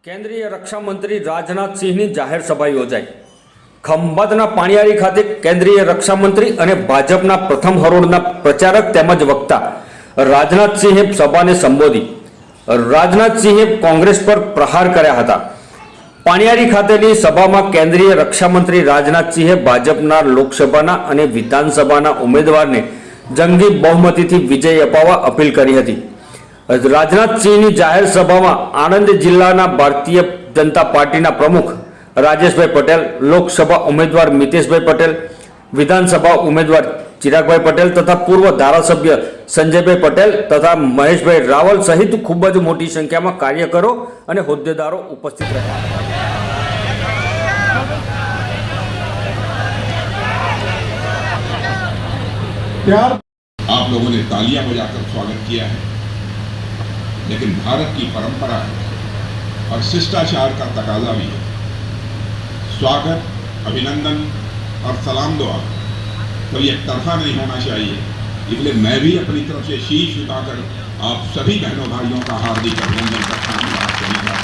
કેન્દ્રીય રક્ષા મંત્રી રાજનાથ સિંહની જાહેર સભા યોજાઈ। ખંભાતના પાણિયારી ખાતે કેન્દ્રીય રક્ષા મંત્રી અને ભાજપના પ્રથમ હરોળના પ્રચારક તેમજ વક્તા રાજનાથ સિંહે સભાને સંબોધી। રાજનાથ સિંહે કોંગ્રેસ પર પ્રહાર કર્યા હતા। પાણિયારી ખાતેની સભામાં કેન્દ્રીય રક્ષા મંત્રી રાજનાથ સિંહે ભાજપના લોકસભાના અને વિધાનસભાના ઉમેદવારને જંગી બહુમતીથી વિજય અપાવવા અપીલ કરી હતી। રાજનાથ સિંહની જાહેર સભામાં આણંદ જિલ્લાના ભારતીય જનતા પાર્ટીના પ્રમુખ રાજેશભાઈ પટેલ, લોકસભા ઉમેદવાર મિતેશભાઈ પટેલ, વિધાનસભા ઉમેદવાર ચિરાગભાઈ પટેલ તથા પૂર્વ ધારાસભ્ય સંજયભાઈ પટેલ તથા મહેશભાઈ રાવલ સહિત ખૂબ જ મોટી સંખ્યામાં કાર્યકરો અને હોદ્દેદારો ઉપસ્થિત રહ્યા। आप लोगों ने तालियां बजाकर स्वागत किया है, लेकिन भारत की परंपरा है और शिष्टाचार का तकाजा भी है। स्वागत, अभिनंदन और सलाम दुआ कभी एक तरफा नहीं होना चाहिए। इसलिए मैं भी अपनी तरफ से शीश उठाकर आप सभी बहनों भाइयों का हार्दिक अभिनंदन करता हूँ। आप सभी का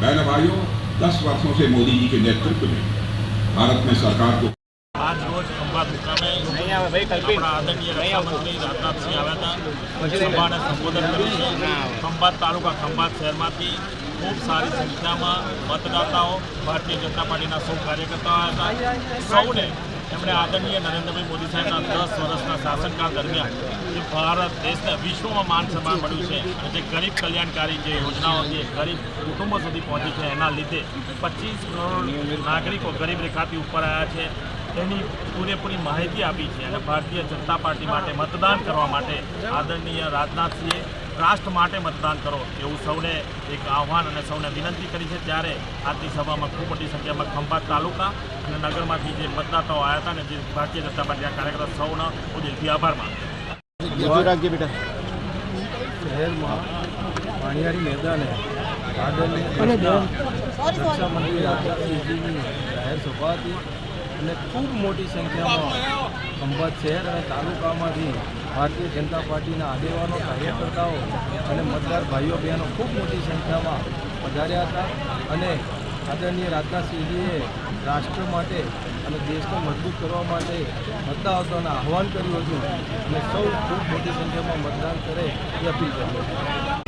बहनों भाइयों, 10 वर्षों से मोदी जी के नेतृत्व में भारत में सरकार को आज रोज खंभात मुकामे आदरणीय रक्षा मंत्री राजनाथ सिंह आया था। सभा ने संबोधन કર્યું। खंभात तालुका खंभात शहर में खूब सारी संख्या में मतदाताओं भारतीय जनता पार्टी सौ कार्यकर्ताओं आया था। सौने एमने आदरणीय नरेंद्रभाई मोदी साहब 10 वर्षना शासनकाल दरमियान भारत देश ने विश्व में मान सम्मान मळ्युं छे अने गरीब कल्याणकारी जो योजनाओं गरीब कुटुंबों सुधी पहुंची है एना लीधे 25 करोड़ नागरिकों गरीब रेखाथी ऊपर आया है। एनी पूरेपूरी माहिती आपी है और भारतीय जनता पार्टी माटे मतदान करवा माटे आदरणीय राजनाथ सिंहे राष्ट्र माटे मतदान करो एवं सौने एक आह्वान और सौने विनंती करी है। त्यारे आजनी सभा में खूब मोटी संख्या में खंभात तालुका और नगर में जो मतदाताओं आया था ने भारतीय जनता पार्टी कार्यकर्ता सौना दिलथी आभार मानते। शहर में पाणियारी मैदान है आदरणीय रक्षा मंत्री राजनाथ सिंह जाहिर सभा थी અને ખૂબ મોટી સંખ્યામાં ખંભાત શહેર અને તાલુકામાંથી ભારતીય જનતા પાર્ટીના આગેવાનો, કાર્યકર્તાઓ અને મતદાર ભાઈઓ બહેનો ખૂબ મોટી સંખ્યામાં પધાર્યા હતા અને આદરણીય રાજનાથસિંહજીએ રાષ્ટ્ર માટે અને દેશને મજબૂત કરવા માટે મતદાતાઓને આહ્વાન કર્યું હતું અને સૌ ખૂબ મોટી સંખ્યામાં મતદાન કરે એ અપીલ કરી હતી।